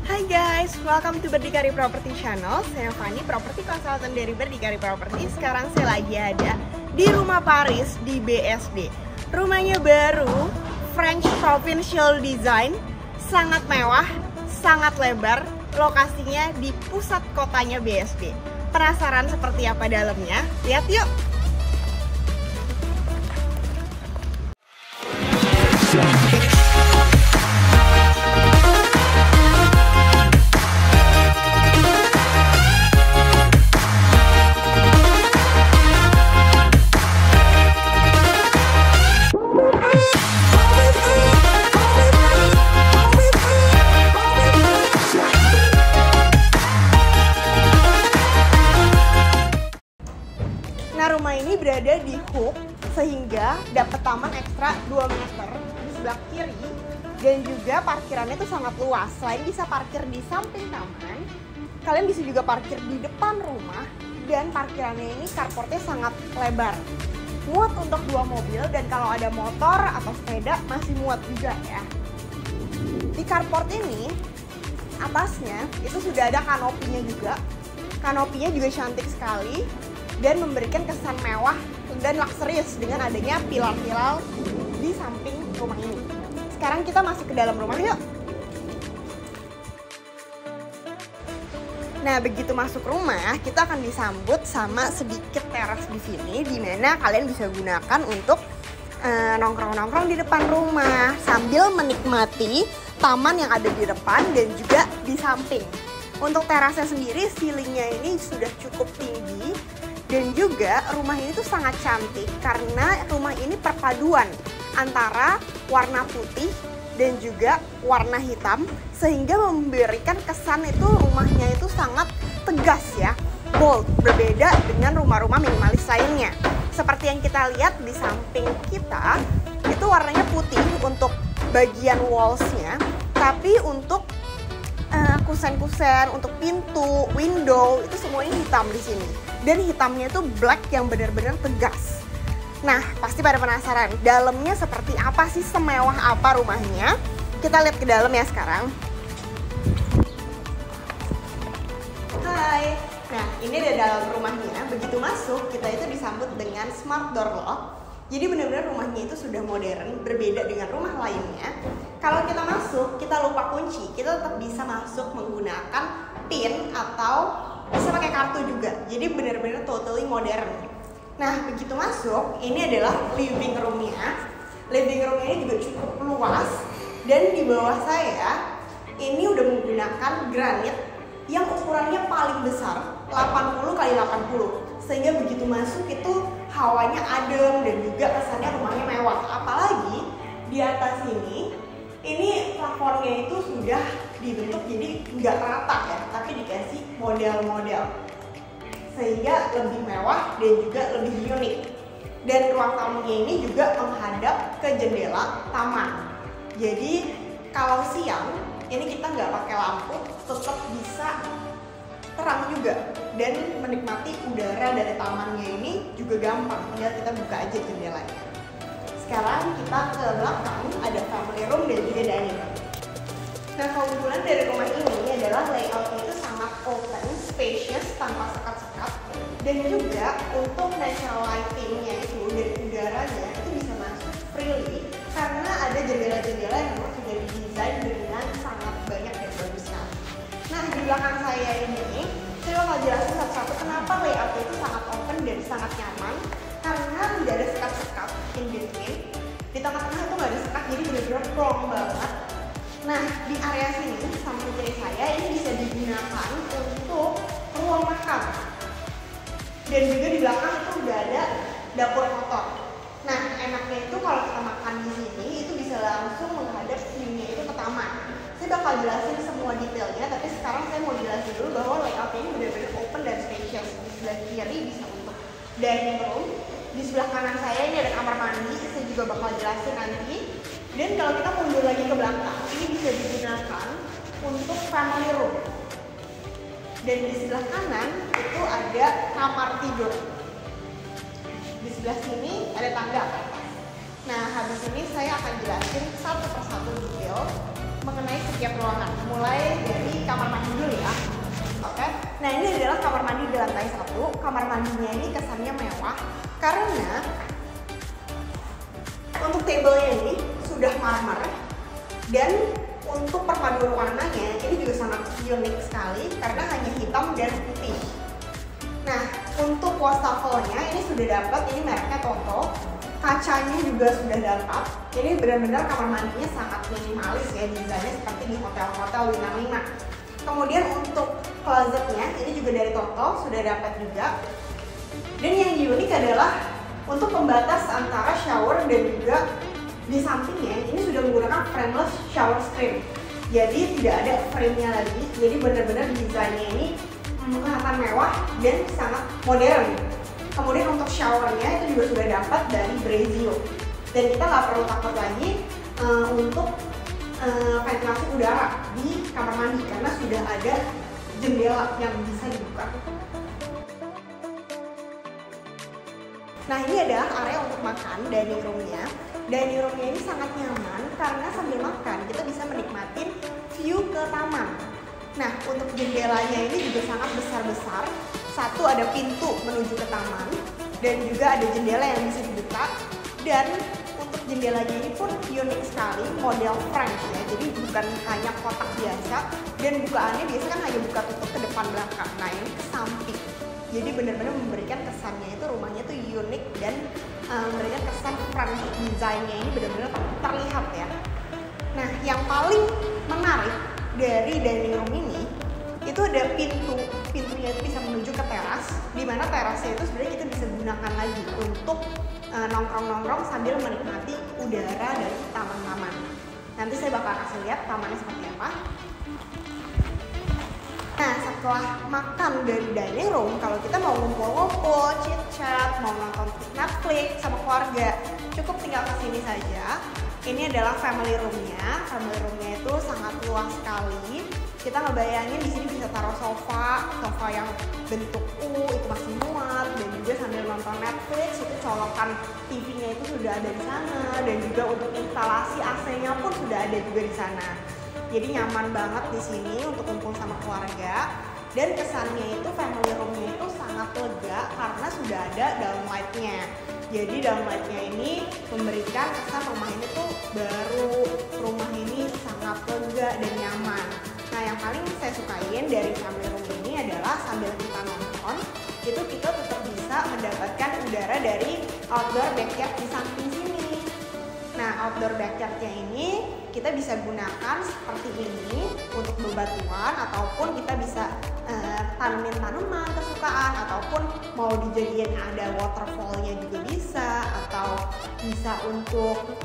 Hai guys, welcome to Berdikari Property Channel. Saya Fani, property consultant dari Berdikari Property. Sekarang saya lagi ada di rumah Paris di BSD. Rumahnya baru, French Provincial Design, sangat mewah, sangat lebar. Lokasinya di pusat kotanya BSD. Penasaran seperti apa dalamnya? Lihat yuk! Nah, rumah ini berada di Hook sehingga dapat taman ekstra 2 meter di sebelah kiri dan juga parkirannya itu sangat luas. Selain bisa parkir di samping taman, kalian bisa juga parkir di depan rumah dan parkirannya ini carportnya sangat lebar. Muat untuk 2 mobil dan kalau ada motor atau sepeda masih muat juga ya. Di carport ini atasnya itu sudah ada kanopinya juga. Kanopinya juga cantik sekali dan memberikan kesan mewah dan luxurious dengan adanya pilar-pilar di samping rumah ini. Sekarang kita masuk ke dalam rumah yuk. Nah, begitu masuk rumah, kita akan disambut sama sedikit teras di sini, di mana kalian bisa gunakan untuk nongkrong-nongkrong di depan rumah sambil menikmati taman yang ada di depan dan juga di samping. Untuk terasnya sendiri, ceilingnya ini sudah cukup tinggi. Dan juga rumah ini tuh sangat cantik karena rumah ini perpaduan antara warna putih dan juga warna hitam sehingga memberikan kesan itu rumahnya itu sangat tegas ya, bold, berbeda dengan rumah-rumah minimalis lainnya. Seperti yang kita lihat di samping kita, itu warnanya putih untuk bagian wallsnya, tapi untuk kusen-kusen, untuk pintu, window, itu semuanya hitam di sini. Dan hitamnya itu black yang benar-benar tegas. Nah, pasti pada penasaran, dalamnya seperti apa sih, semewah apa rumahnya? Kita lihat ke dalam ya sekarang. Hai. Nah, ini ada dalam rumahnya. Begitu masuk, kita itu disambut dengan smart door lock. Jadi benar-benar rumahnya itu sudah modern, berbeda dengan rumah lainnya. Kalau kita masuk, kita lupa kunci, kita tetap bisa masuk menggunakan PIN atau bisa pakai kartu juga. Jadi benar-benar totally modern. Nah, begitu masuk, ini adalah living room-nya. Living room ini juga cukup luas dan di bawah saya ini udah menggunakan granit yang ukurannya paling besar, 80 x 80. Sehingga begitu masuk itu hawanya adem dan juga kesannya rumahnya mewah. Apalagi di atas ini plafonnya itu sudah dibentuk jadi nggak rata ya, tapi dikasih model-model sehingga lebih mewah dan juga lebih unik. Dan ruang tamunya ini juga menghadap ke jendela taman. Jadi kalau siang ini kita nggak pakai lampu, tetap bisa terang juga dan menikmati udara dari tamannya ini juga gampang, tinggal kita buka aja jendelanya. Sekarang kita ke belakang, ada family room dan juga dining room. Nah, keunggulan dari rumah ini adalah layoutnya itu sangat open, spacious, tanpa sekat-sekat. Dan juga untuk natural lightingnya itu dan udaranya itu bisa masuk freely karena ada jendela-jendela yang memang sudah didesain dengan sangat banyak dan bagus sekali. Nah, di belakang saya ini, saya bakal jelasin satu-satu kenapa layoutnya itu sangat open dan sangat nyaman. Karena tidak ada sekat-sekat in between. Di tengah-tengah itu nggak ada sekat, jadi benar-benar plong banget. Nah, di area sini, samping kiri saya, ini bisa digunakan untuk ruang makan. Dan juga di belakang itu udah ada dapur kotor. Nah, enaknya itu kalau kita makan di sini, itu bisa langsung menghadap view-nya itu ke taman. Saya bakal jelasin semua detailnya, tapi sekarang saya mau jelasin dulu bahwa layout ini benar-benar open dan spacious. Di sebelah kiri bisa untuk dining room, di sebelah kanan saya ini ada kamar mandi, saya juga bakal jelasin nanti. Dan kalau kita mundur lagi ke belakang, ini bisa digunakan untuk family room. Dan di sebelah kanan itu ada kamar tidur. Di sebelah sini ada tangga ke atas. Nah, habis ini saya akan jelasin satu persatu detail mengenai setiap ruangan. Mulai dari kamar mandi dulu ya. Oke. Nah, ini adalah kamar mandi di lantai 1. Kamar mandinya ini kesannya mewah karena untuk tablenya ini sudah marmer dan untuk perpaduan warnanya ini juga sangat unik sekali karena hanya hitam dan putih. Nah, untuk wastafelnya ini sudah dapat, ini mereknya Toto. Kacanya juga sudah dapat. Ini benar-benar kamar mandinya sangat minimalis ya, desainnya seperti di hotel-hotel bintang 5. Kemudian untuk closetnya ini juga dari Toto, sudah dapat juga. Dan yang unik adalah untuk pembatas antara shower dan juga di sampingnya ini sudah menggunakan frameless shower screen. Jadi tidak ada frame-nya lagi. Jadi benar-benar desainnya ini kelihatan mewah dan sangat modern. Kemudian untuk showernya itu juga sudah dapat dari Brezio. Dan kita nggak perlu takut lagi untuk ventilasi udara di kamar mandi karena sudah ada jendela yang bisa dibuka. Nah, ini adalah area untuk makan, dining room-nya. Dining room-nya ini sangat nyaman karena sambil makan kita bisa menikmati view ke taman. Nah, untuk jendelanya ini juga sangat besar-besar. Satu, ada pintu menuju ke taman dan juga ada jendela yang bisa dibuka. Dan untuk jendelanya ini pun unik sekali, model French ya. Jadi bukan hanya kotak biasa dan bukaannya biasanya kan hanya buka tutup ke depan belakang. Nah, ini ke samping. Jadi benar-benar memberikan kesannya itu rumahnya tuh unik dan memberikan kesan French, desainnya ini benar-benar terlihat ya. Nah, yang paling menarik dari dining room ini itu ada pintunya itu bisa menuju ke teras, di mana terasnya itu sebenarnya kita bisa gunakan lagi untuk nongkrong-nongkrong sambil menikmati udara dari taman-taman. Nanti saya bakal kasih lihat tamannya seperti apa. Nah, setelah makan dari dining room, kalau kita mau ngumpul-ngumpul, chit-chat, mau nonton Netflix sama keluarga, cukup tinggal ke sini saja. Ini adalah family room-nya. Family room-nya itu sangat luas sekali. Kita ngebayangin di sini bisa taruh sofa yang bentuk U itu masih muat, dan juga sambil nonton Netflix itu colokan TV-nya itu sudah ada di sana, dan juga untuk instalasi AC-nya pun sudah ada juga di sana. Jadi nyaman banget di sini untuk kumpul sama keluarga. Dan kesannya itu family room-nya itu sangat lega karena sudah ada downlight-nya. Jadi downlight-nya ini memberikan kesan rumah ini tuh baru, rumah ini sangat lega dan nyaman. Nah, yang paling saya sukain dari family room ini adalah sambil kita nonton, itu kita tetap bisa mendapatkan udara dari outdoor backyard di samping sini. Nah, outdoor backyardnya ini kita bisa gunakan seperti ini untuk bebatuan, ataupun kita bisa tanemin tanaman kesukaan, ataupun mau dijadiin ada waterfallnya juga bisa, atau bisa untuk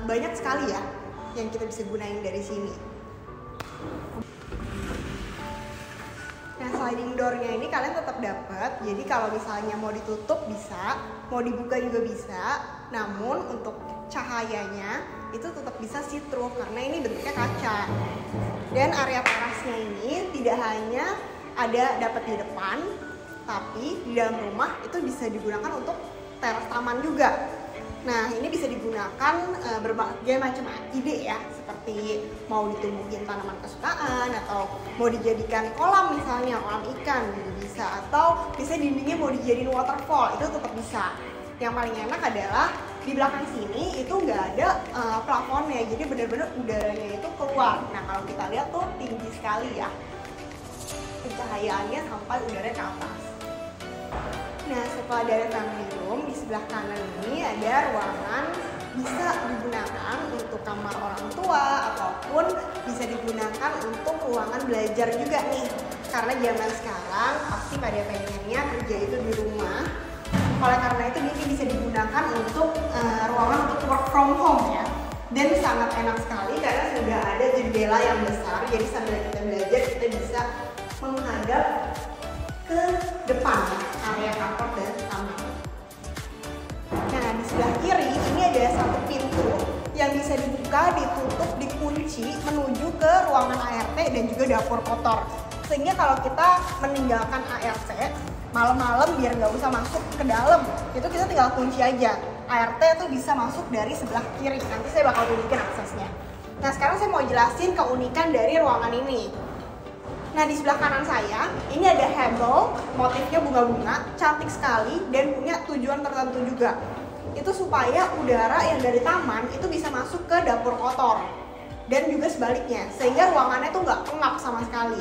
banyak sekali ya yang kita bisa gunain dari sini. Nah, sliding door-nya ini kalian tetap dapat. Jadi kalau misalnya mau ditutup bisa, mau dibuka juga bisa. Namun untuk cahayanya itu tetap bisa see-through karena ini bentuknya kaca. Dan area terasnya ini tidak hanya ada dapat di depan, tapi di dalam rumah itu bisa digunakan untuk teras taman juga. Nah, ini bisa digunakan berbagai macam ide ya, seperti mau ditumbuhin tanaman kesukaan, atau mau dijadikan kolam misalnya, kolam ikan juga bisa, atau bisa dindingnya mau dijadiin waterfall, itu tetap bisa. Yang paling enak adalah di belakang sini itu nggak ada plafonnya, jadi benar-benar udaranya itu keluar. Nah, kalau kita lihat tuh tinggi sekali ya pencahayaannya sampai udara ke atas. Nah, setelah dari family room, di sebelah kanan ini ada ruangan bisa digunakan untuk kamar orang tua, ataupun bisa digunakan untuk ruangan belajar juga nih. Karena zaman sekarang pasti pada pengennya kerja itu di rumah. Oleh karena itu ini bisa digunakan untuk ruangan untuk work from home ya. Dan sangat enak sekali karena sudah ada jendela yang besar. Jadi sambil kita belajar kita bisa menghadap ke depan area kantor dan taman. Nah, di sebelah kiri ini ada satu pintu yang bisa dibuka, ditutup, dikunci menuju ke ruangan ART dan juga dapur kotor. Sehingga kalau kita meninggalkan ART malam-malam biar nggak usah masuk ke dalam, itu kita tinggal kunci aja. ART tuh bisa masuk dari sebelah kiri. Nanti saya bakal tunjukin aksesnya. Nah, sekarang saya mau jelasin keunikan dari ruangan ini. Nah, di sebelah kanan saya, ini ada hebel, motifnya bunga-bunga, cantik sekali, dan punya tujuan tertentu juga. Itu supaya udara yang dari taman itu bisa masuk ke dapur kotor. Dan juga sebaliknya, sehingga ruangannya tuh nggak pengap sama sekali.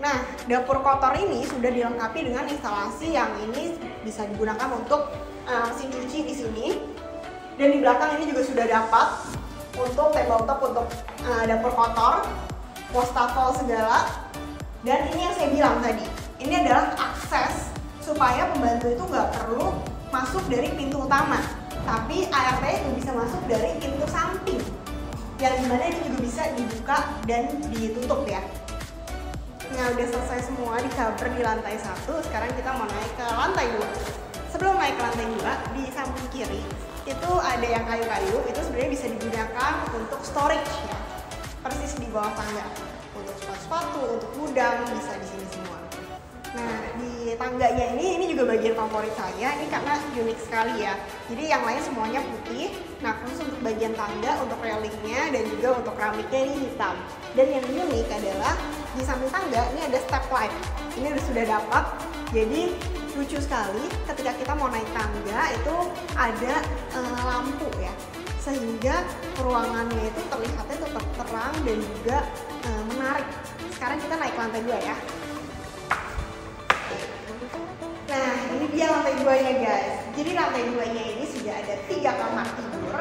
Nah, dapur kotor ini sudah dilengkapi dengan instalasi yang ini bisa digunakan untuk mesin cuci di sini. Dan di belakang ini juga sudah dapat untuk tabletop untuk dapur kotor, wastafel segala. Dan ini yang saya bilang tadi, ini adalah akses supaya pembantu itu nggak perlu masuk dari pintu utama, tapi ART itu bisa masuk dari pintu samping, yang dimana ini juga bisa dibuka dan ditutup ya. Nah, udah selesai semua di cover di lantai 1, sekarang kita mau naik ke lantai 2. Sebelum naik ke lantai 2, di samping kiri itu ada yang kayu-kayu, itu sebenarnya bisa digunakan untuk storage ya, persis di bawah tangga. Untuk sepatu-sepatu, untuk gudang, bisa di sini semua. Nah, di tangganya ini juga bagian favorit saya, ini karena unik sekali ya. Jadi yang lain semuanya putih, nah khusus untuk bagian tangga, untuk railingnya, dan juga untuk keramiknya ini hitam. Dan yang unik adalah di samping tangga ini ada step light. Ini sudah dapat, jadi lucu sekali ketika kita mau naik tangga itu ada lampu ya, sehingga ruangannya itu terlihatnya tetap terang dan juga menarik. Sekarang kita naik ke lantai 2 ya. Nah, ini dia lantai 2-nya guys. Jadi lantai 2-nya ini sudah ada 3 kamar tidur,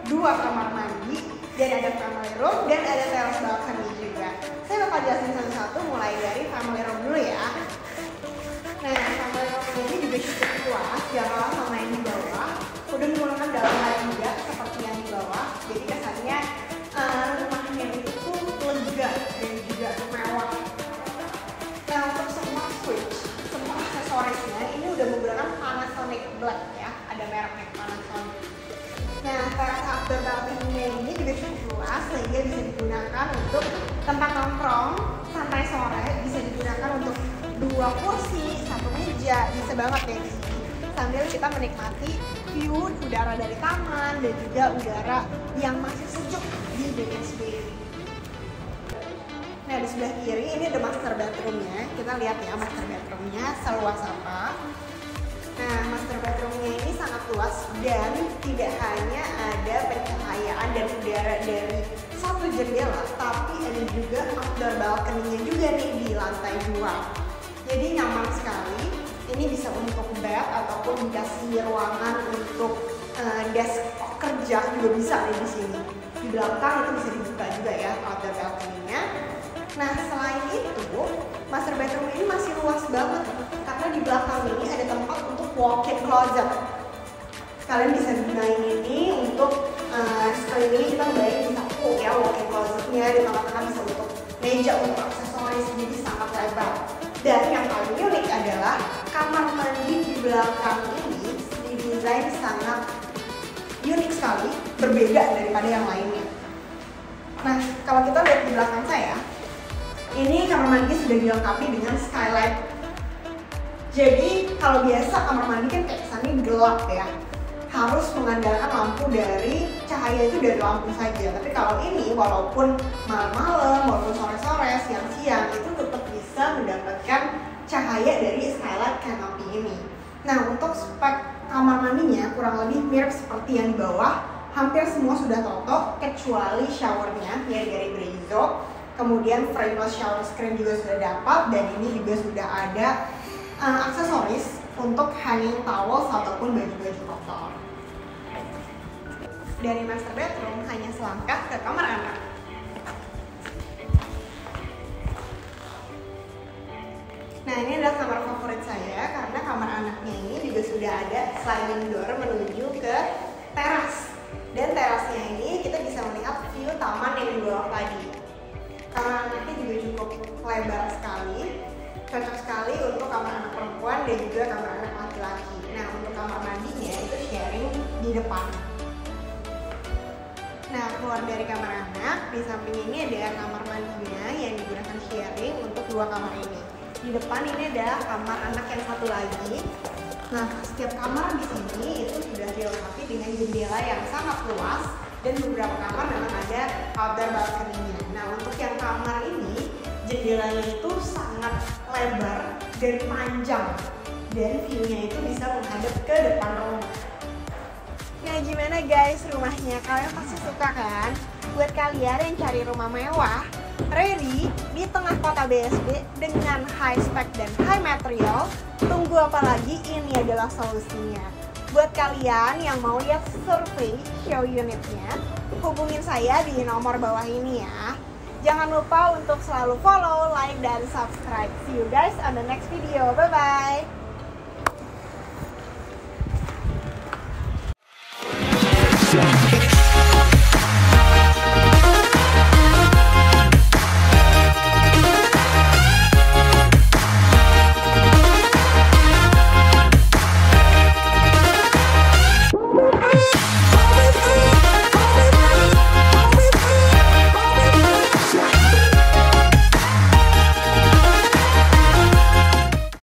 2 kamar mandi, dan ada family room, dan ada teras balcony juga. Saya bakal jelasin satu-satu mulai dari family room dulu ya. Nah, family room ini juga cukup luas, jangan sama yang di bawah. Udah menggunakan dalam juga seperti yang di bawah. Jadi kesannya rumahnya itu lega dan juga mewah. Nah, untuk semua switch, semua aksesorisnya ini udah menggunakan Panasonic Black ya, ada mereknya Panasonic. Nah, teras outdoor balcony-nya ini juga cukup luas sehingga bisa digunakan untuk tempat nongkrong santai sore, bisa digunakan untuk 2 kursi, 1 meja, bisa banget ya di sini. Sambil kita menikmati view udara dari taman dan juga udara yang masih sejuk di BSD. Nah, di sebelah kiri ini ada master bedroom-nya. Kita lihat ya master bedroom-nya seluas apa. Nah, master bedroom-nya ini sangat luas dan tidak hanya ada pencahayaan dan udara dari satu jendela, tapi ada juga outdoor balcony-nya juga nih di lantai 2. Jadi nyaman sekali. Ini bisa untuk bed ataupun dikasih ruangan untuk desk kerja juga bisa nih di sini. Di belakang itu bisa dibuka juga ya outdoor balcony-nya. Nah, selain itu, master bedroom ini masih luas banget karena di belakang ini ada tempat untuk walk-in closet. Kalian bisa gunain ini untuk sekali ini kita gunain bisa full ya walk-in closetnya, di tengah-tengah bisa untuk meja untuk aksesoris, jadi sangat lebar. Dan yang paling unik adalah kamar mandi di belakang ini didesain sangat unik sekali, berbeda daripada yang lainnya. Nah, kalau kita lihat di belakang saya, ini kamar mandi sudah dilengkapi dengan skylight. Jadi kalau biasa kamar mandi kan kayak kesannya gelap ya, harus mengandalkan lampu dari cahaya itu dari lampu saja. Tapi kalau ini walaupun malam-malam, walaupun sore-sore, siang-siang itu tetap bisa mendapatkan cahaya dari skylight canopy ini. Nah, untuk spek kamar mandinya kurang lebih mirip seperti yang di bawah. Hampir semua sudah totok kecuali showernya ya dari Breezo. Kemudian frameless shower screen juga sudah dapat, dan ini juga sudah ada aksesoris untuk hanging towels ataupun baju-baju kotor. Dari master bedroom hanya selangkah ke kamar anak. Nah, ini adalah kamar favorit saya karena kamar anaknya ini juga sudah ada sliding door menuju ke teras. Dan terasnya ini kita bisa melihat view taman yang di bawah tadi. Kamar anaknya juga cukup lebar sekali, cocok sekali untuk kamar anak perempuan dan juga kamar anak laki-laki. Nah, untuk kamar mandinya itu sharing di depan. Nah, keluar dari kamar anak, di samping ini ada kamar mandinya yang digunakan sharing untuk 2 kamar ini. Di depan ini ada kamar anak yang satu lagi. Nah, setiap kamar di sini itu sudah dilengkapi dengan jendela yang sangat luas Dan beberapa kamar memang ada outdoor balcony-nya. Nah, untuk yang kamar ini jendelanya itu sangat lebar dan panjang, dan view-nya itu bisa menghadap ke depan rumah. Nah, gimana guys rumahnya? Kalian pasti suka kan? Buat kalian yang cari rumah mewah, ready di tengah kota BSD dengan high spec dan high material, tunggu apa lagi? Ini adalah solusinya. Buat kalian yang mau lihat survei show unitnya, hubungin saya di nomor bawah ini ya. Jangan lupa untuk selalu follow, like, dan subscribe. See you guys on the next video. Bye-bye.